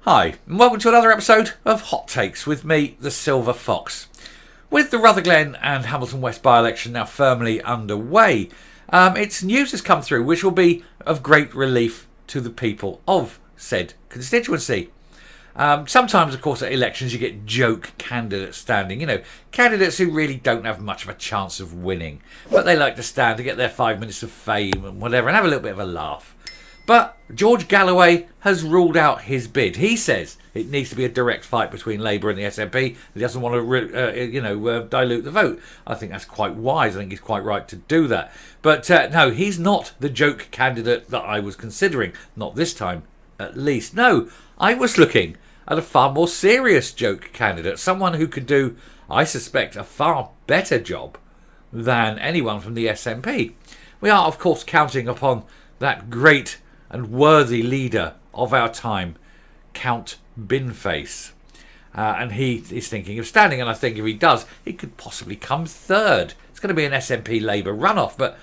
Hi, and welcome to another episode of Hot Takes with me, the Silver Fox. With the Rutherglen and Hamilton West by-election now firmly underway, its news has come through which will be of great relief to the people of said constituency. Sometimes, of course, at elections you get joke candidates standing, candidates who really don't have much of a chance of winning, but they like to stand to get their 5 minutes of fame and whatever and have a little bit of a laugh. But George Galloway has ruled out his bid. He says it needs to be a direct fight between Labour and the SNP. He doesn't want to, dilute the vote. I think that's quite wise. I think he's quite right to do that. But no, he's not the joke candidate that I was considering. Not this time, at least. No, I was looking at a far more serious joke candidate. Someone who could do, I suspect, a far better job than anyone from the SNP. We are, of course, counting upon that great and worthy leader of our time, Count Binface. And he is thinking of standing, and I think if he does, he could possibly come third. It's going to be an SNP Labour runoff, but,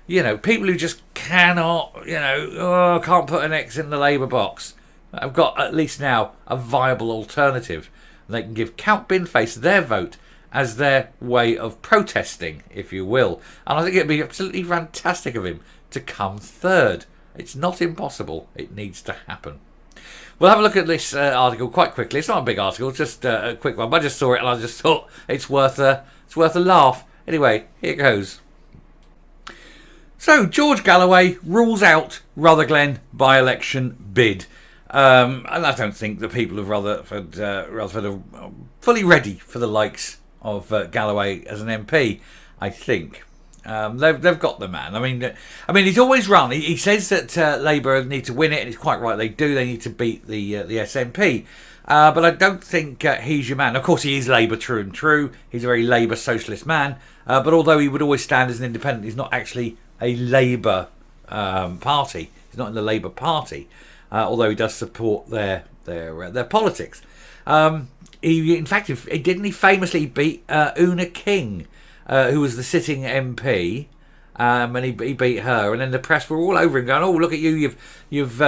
people who just cannot, can't put an X in the Labour box, have got at least now a viable alternative. They can give Count Binface their vote as their way of protesting, if you will. And I think it'd be absolutely fantastic of him to come third. It's not impossible. It needs to happen. We'll have a look at this article quite quickly. It's not a big article, just a quick one. But I just saw it and I just thought it's worth a laugh. Anyway, here goes. So George Galloway rules out Rutherglen by-election bid. And I don't think the people of Rutherford are fully ready for the likes of Galloway as an MP, I think. They've got the man. I mean, he's always run. He says that Labour need to win it, and he's quite right. They do. They need to beat the SNP. But I don't think he's your man. Of course, he is Labour true and true. He's a very Labour socialist man. But although he would always stand as an independent, he's not actually a Labour party. He's not in the Labour Party. Although he does support their politics. He didn't he famously beat Una King, who was the sitting MP, and he beat her, and then the press were all over him, going, "Oh, look at you! You've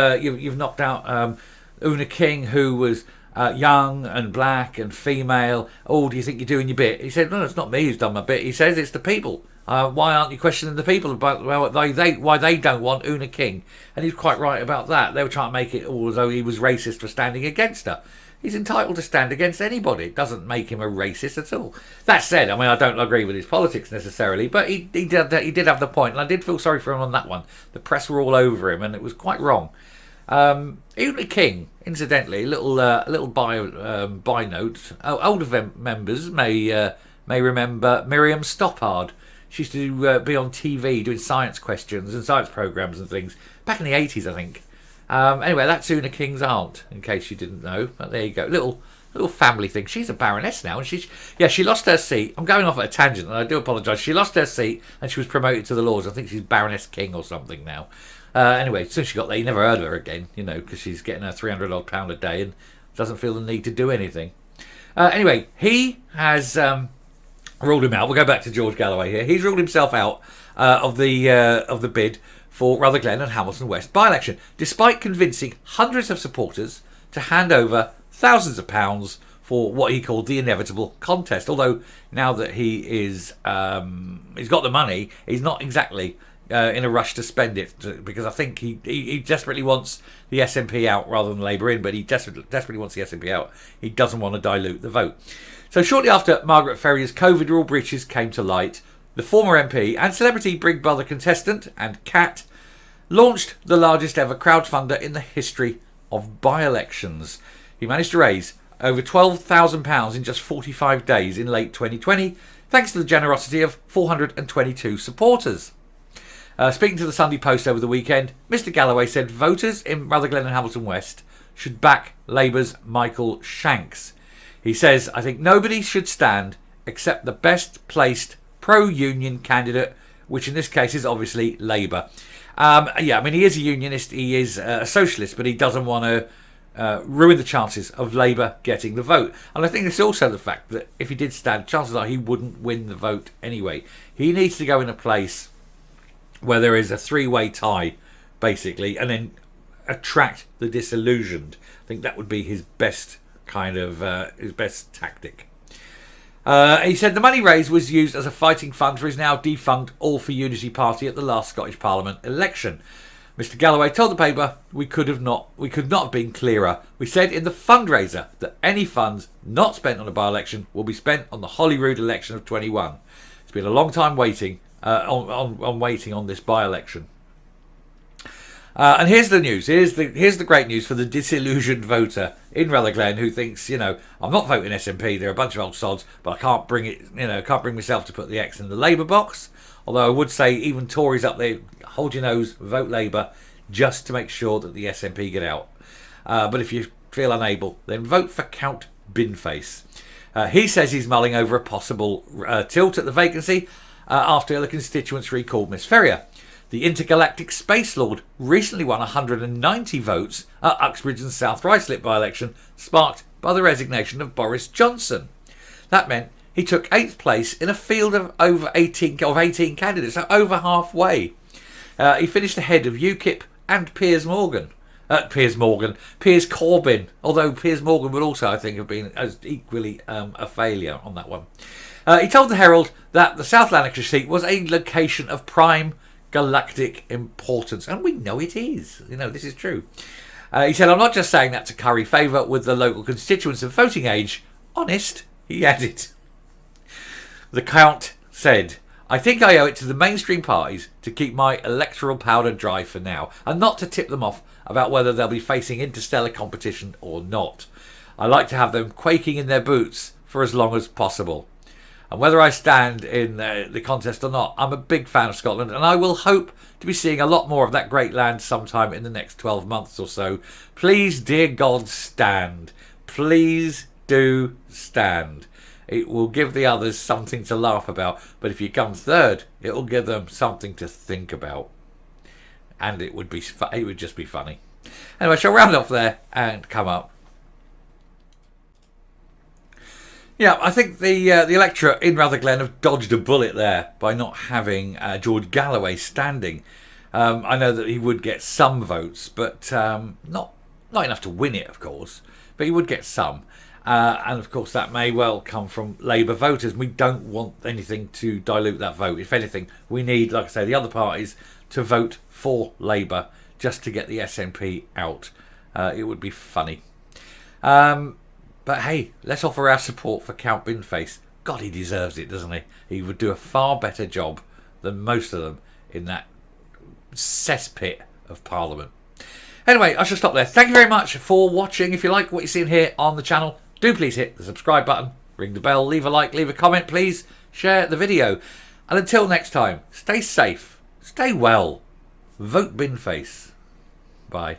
knocked out Una King, who was young and black and female. Oh, do you think you're doing your bit?" He said, "No, it's not me who's done my bit." He says, "It's the people. Why aren't you questioning the people about why they don't want Una King?" And he's quite right about that. They were trying to make it all as though he was racist for standing against her. He's entitled to stand against anybody. It doesn't make him a racist at all. That said, I don't agree with his politics necessarily, but he did have the point, and I did feel sorry for him on that one. The press were all over him, and it was quite wrong. Una King, incidentally, little by note. Older members may remember Miriam Stoppard. She used to be on TV doing science questions and science programmes and things back in the 80s, I think. Anyway, that's Una King's aunt, in case you didn't know. But there you go, little family thing. She's a baroness now, and she lost her seat. I'm going off at a tangent, and I do apologise. She lost her seat, and she was promoted to the Lords. I think she's Baroness King or something now. Anyway, as soon as she got there, you never heard of her again, because she's getting her £300 a day and doesn't feel the need to do anything. Anyway, he has ruled him out. We'll go back to George Galloway here. He's ruled himself out of the bid for Rutherglen and Hamilton West by-election, despite convincing hundreds of supporters to hand over thousands of pounds for what he called the inevitable contest. Although now that he's got the money, he's not exactly in a rush to spend it, because I think he desperately wants the SNP out rather than Labour in, but he desperately wants the SNP out. He doesn't want to dilute the vote. So shortly after Margaret Ferrier's COVID rule breaches came to light, the former MP and celebrity Big Brother contestant and cat launched the largest ever crowdfunder in the history of by-elections. He managed to raise over £12,000 in just 45 days in late 2020, thanks to the generosity of 422 supporters. Speaking to the Sunday Post over the weekend, Mr Galloway said voters in Rutherglen and Hamilton West should back Labour's Michael Shanks. He says, "I think nobody should stand except the best placed pro-union candidate, which in this case is obviously Labour." He is a unionist, he is a socialist, but he doesn't want to ruin the chances of Labour getting the vote. And I think it's also the fact that if he did stand, chances are he wouldn't win the vote anyway. He needs to go in a place where there is a three-way tie, basically, and then attract the disillusioned. I think that would be his best his best tactic. He said the money raised was used as a fighting fund for his now defunct All for Unity party at the last Scottish Parliament election. Mr. Galloway told the paper, we could not have been clearer. We said in the fundraiser that any funds not spent on a by-election will be spent on the Holyrood election of 21. It's been a long time waiting on this by-election. And here's the news. Here's the great news for the disillusioned voter in Rutherglen who thinks, I'm not voting SNP. They're a bunch of old sods, but I can't bring myself to put the X in the Labour box. Although I would say even Tories up there, hold your nose, vote Labour, just to make sure that the SNP get out. But if you feel unable, then vote for Count Binface. He says he's mulling over a possible tilt at the vacancy after the constituents recalled Miss Ferrier. The intergalactic space lord recently won 190 votes at Uxbridge and South Ruislip by-election, sparked by the resignation of Boris Johnson. That meant he took 8th place in a field of over 18 candidates, so over halfway. He finished ahead of UKIP and Piers Corbyn. Although Piers Morgan would also, I think, have been as equally a failure on that one. He told the Herald that the South Lanarkshire seat was a location of prime galactic importance, and we know it is. This is true. He said, I'm not just saying that to curry favour with the local constituents of voting age. Honest, he added. The Count said, I think I owe it to the mainstream parties to keep my electoral powder dry for now, and not to tip them off about whether they'll be facing interstellar competition or not. I like to have them quaking in their boots for as long as possible. And whether I stand in the contest or not, I'm a big fan of Scotland, and I will hope to be seeing a lot more of that great land sometime in the next 12 months or so. Please, dear God, stand. Please do stand. It will give the others something to laugh about, but if you come third, it will give them something to think about. And it would just be funny. Anyway, I shall round off there and come up. Yeah, I think the electorate in Rutherglen have dodged a bullet there by not having George Galloway standing. I know that he would get some votes, but not enough to win it, of course. But he would get some. And, of course, that may well come from Labour voters. We don't want anything to dilute that vote. If anything, we need, like I say, the other parties to vote for Labour just to get the SNP out. It would be funny. But hey, let's offer our support for Count Binface. God, he deserves it, doesn't he? He would do a far better job than most of them in that cesspit of Parliament. Anyway, I shall stop there. Thank you very much for watching. If you like what you're seeing here on the channel, do please hit the subscribe button, ring the bell, leave a like, leave a comment, please. Share the video. And until next time, stay safe, stay well, vote Binface. Bye.